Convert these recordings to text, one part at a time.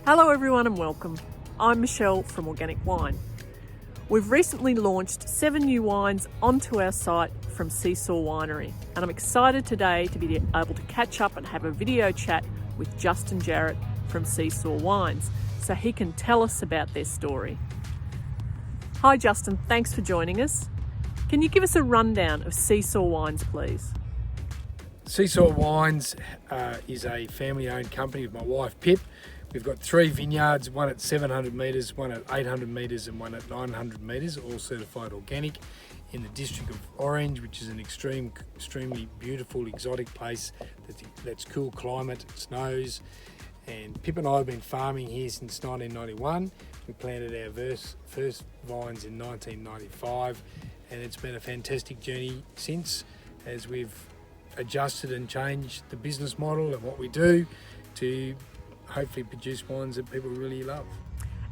Hello everyone and welcome. I'm Michelle from Organic Wine. We've recently launched 7 new wines onto our site from Seesaw Winery, and I'm excited today to be able to catch up and have a video chat with Justin Jarrett from Seesaw Wines so he can tell us about their story. Hi Justin, thanks for joining us. Can you give us a rundown of Seesaw Wines, please? Seesaw Wines is a family-owned company with my wife Pip. We've got 3 vineyards, one at 700 metres, one at 800 metres and one at 900 metres, all certified organic in the district of Orange, which is an extremely beautiful, exotic place that's cool climate, it snows. And Pip and I have been farming here since 1991. We planted our first vines in 1995, and it's been a fantastic journey since, as we've adjusted and changed the business model and what we do to hopefully produce wines that people really love.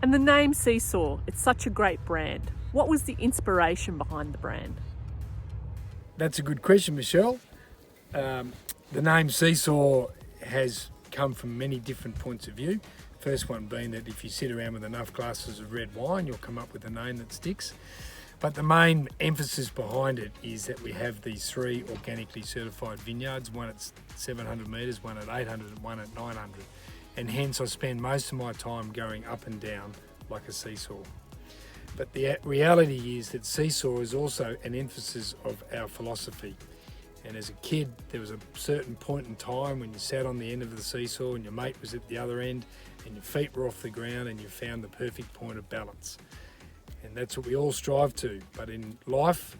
And the name Seesaw, it's such a great brand. What was the inspiration behind the brand? That's a good question, Michelle. The name Seesaw has come from many different points of view. First one being that if you sit around with enough glasses of red wine, you'll come up with a name that sticks. But the main emphasis behind it is that we have these 3 organically certified vineyards, one at 700 metres, one at 800 and one at 900. And hence I spend most of my time going up and down like a seesaw. But the reality is that seesaw is also an emphasis of our philosophy. And as a kid, there was a certain point in time when you sat on the end of the seesaw and your mate was at the other end and your feet were off the ground and you found the perfect point of balance. And that's what we all strive to. But in life,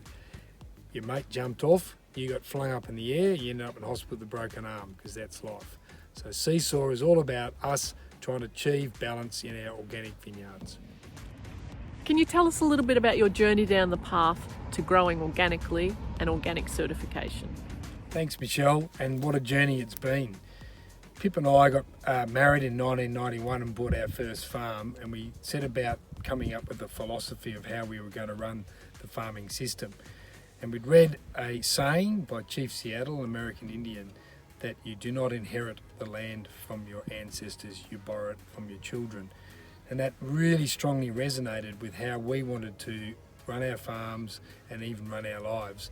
your mate jumped off, you got flung up in the air, you ended up in hospital with a broken arm, because that's life. So Seesaw is all about us trying to achieve balance in our organic vineyards. Can you tell us a little bit about your journey down the path to growing organically and organic certification? Thanks, Michelle, and what a journey it's been. Pip and I got married in 1991 and bought our first farm, and we set about coming up with a philosophy of how we were going to run the farming system. And we'd read a saying by Chief Seattle, an American Indian, that you do not inherit the land from your ancestors, you borrow it from your children. And that really strongly resonated with how we wanted to run our farms and even run our lives.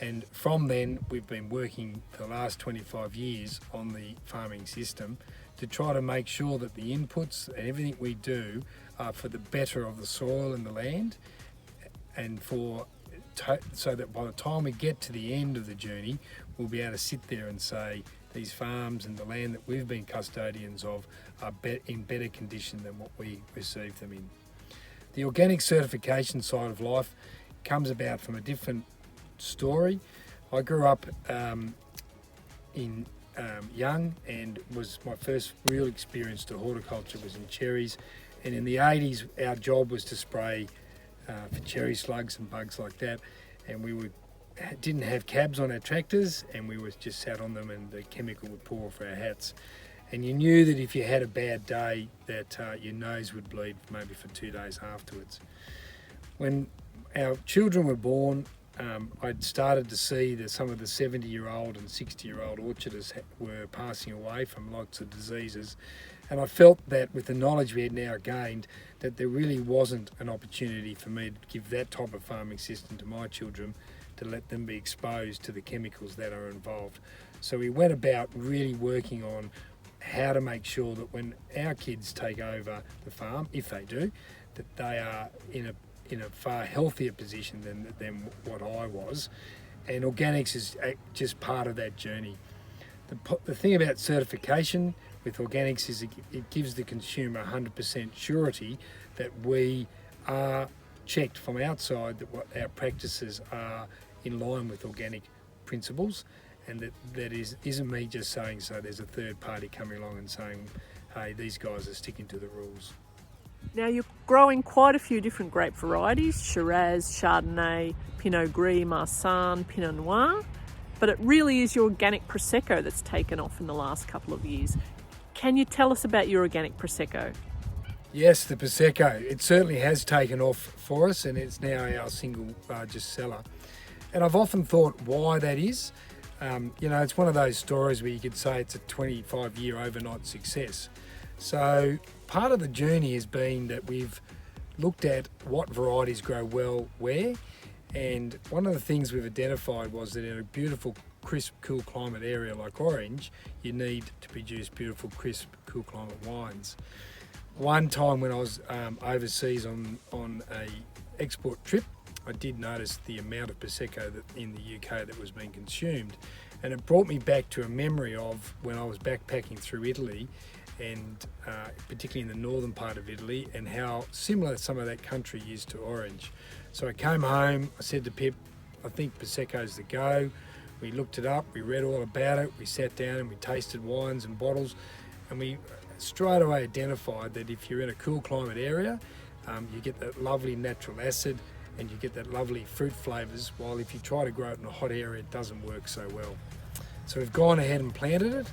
And from then, we've been working for the last 25 years on the farming system to try to make sure that the inputs and everything we do are for the better of the soil and the land, and so that by the time we get to the end of the journey, we'll be able to sit there and say these farms and the land that we've been custodians of are in better condition than what we received them in. The organic certification side of life comes about from a different story. I grew up young, and was my first real experience to horticulture was in cherries. And in the 80s, our job was to spray for cherry slugs and bugs like that, and we didn't have cabs on our tractors, and we were just sat on them and the chemical would pour off our hats. And you knew that if you had a bad day that your nose would bleed maybe for 2 days afterwards. When our children were born, I'd started to see that some of the 70-year-old and 60-year-old orchardists were passing away from lots of diseases. And I felt that with the knowledge we had now gained, that there really wasn't an opportunity for me to give that type of farming system to my children, to let them be exposed to the chemicals that are involved. So we went about really working on how to make sure that when our kids take over the farm, if they do, that they are in a far healthier position than what I was. And organics is just part of that journey. The thing about certification with organics is it gives the consumer 100% surety that we are checked from outside, that what our practices are in line with organic principles, and that isn't me just saying so. There's a third party coming along and saying, hey, these guys are sticking to the rules. Now you're growing quite a few different grape varieties: Shiraz, Chardonnay, Pinot Gris, Marsanne, Pinot Noir, but it really is your organic Prosecco that's taken off in the last couple of years. Can you tell us about your organic Prosecco? Yes, the Prosecco. It certainly has taken off for us, and it's now our single largest seller. And I've often thought why that is. It's one of those stories where you could say it's a 25-year overnight success. So part of the journey has been that we've looked at what varieties grow well where, and one of the things we've identified was that in a beautiful, crisp, cool climate area like Orange, you need to produce beautiful, crisp, cool climate wines. One time when I was overseas on a export trip, I did notice the amount of Prosecco that in the UK that was being consumed, and it brought me back to a memory of when I was backpacking through Italy, and particularly in the northern part of Italy, and how similar some of that country is to Orange. So I came home, I said to Pip, I think Prosecco's the go. We looked it up, we read all about it, we sat down and we tasted wines and bottles, and we straight away identified that if you're in a cool climate area, you get that lovely natural acid and you get that lovely fruit flavours, while if you try to grow it in a hot area, it doesn't work so well. So we've gone ahead and planted it,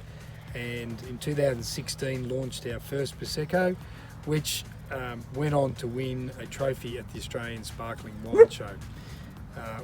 and in 2016 launched our first Prosecco, which went on to win a trophy at the Australian Sparkling Wine Show.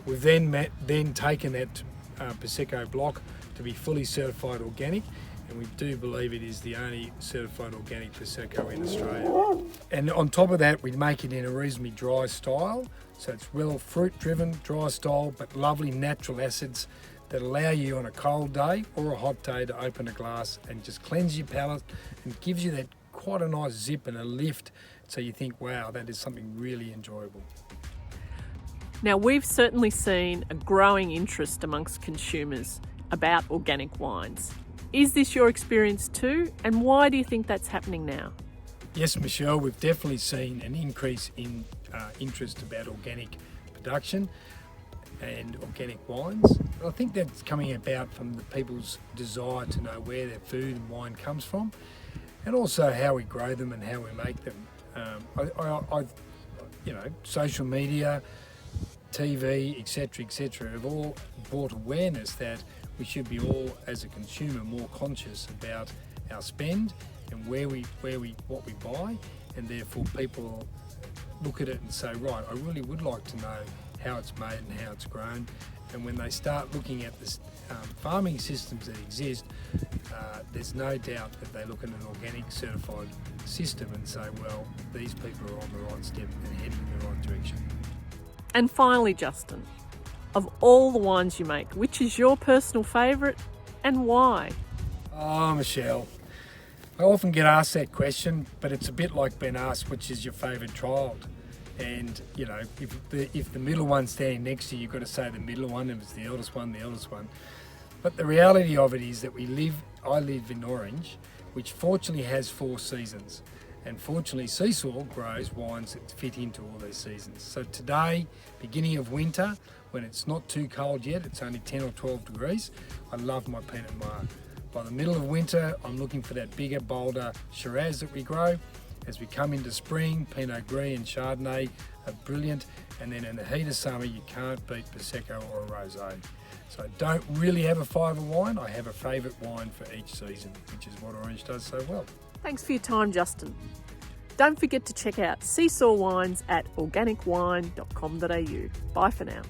We've then taken that Prosecco block to be fully certified organic, and we do believe it is the only certified organic Prosecco in Australia. And on top of that, we make it in a reasonably dry style, so it's real fruit driven, dry style, but lovely natural acids that allow you on a cold day or a hot day to open a glass and just cleanse your palate, and gives you that quite a nice zip and a lift, so you think, wow, that is something really enjoyable. Now, we've certainly seen a growing interest amongst consumers about organic wines. Is this your experience too, and why do you think that's happening now? Yes, Michelle, we've definitely seen an increase in interest about organic production and organic wines. I think that's coming about from the people's desire to know where their food and wine comes from, and also how we grow them and how we make them. Social media, TV, etc., have all brought awareness that we should be all, as a consumer, more conscious about our spend and what we buy, and therefore people look at it and say, right, I really would like to know how it's made and how it's grown. And when they start looking at the farming systems that exist, there's no doubt that they look at an organic certified system and say, well, these people are on the right step and heading in the right direction. And finally, Justin, of all the wines you make, which is your personal favourite and why? Oh, Michelle, I often get asked that question, but it's a bit like being asked which is your favourite child. And, you know, if the middle one's standing next to you, you've got to say the middle one. If it's the eldest one, the eldest one. But the reality of it is that I live in Orange, which fortunately has 4 seasons. And fortunately, Seesaw grows wines that fit into all these seasons. So today, beginning of winter, when it's not too cold yet, it's only 10 or 12 degrees, I love my Pinot Noir. By the middle of winter, I'm looking for that bigger, bolder Shiraz that we grow. As we come into spring, Pinot Gris and Chardonnay are brilliant. And then in the heat of summer, you can't beat Prosecco or a Rosé. So I don't really have a favourite wine. I have a favourite wine for each season, which is what Orange does so well. Thanks for your time, Justin. Don't forget to check out Seesaw Wines at organicwine.com.au. Bye for now.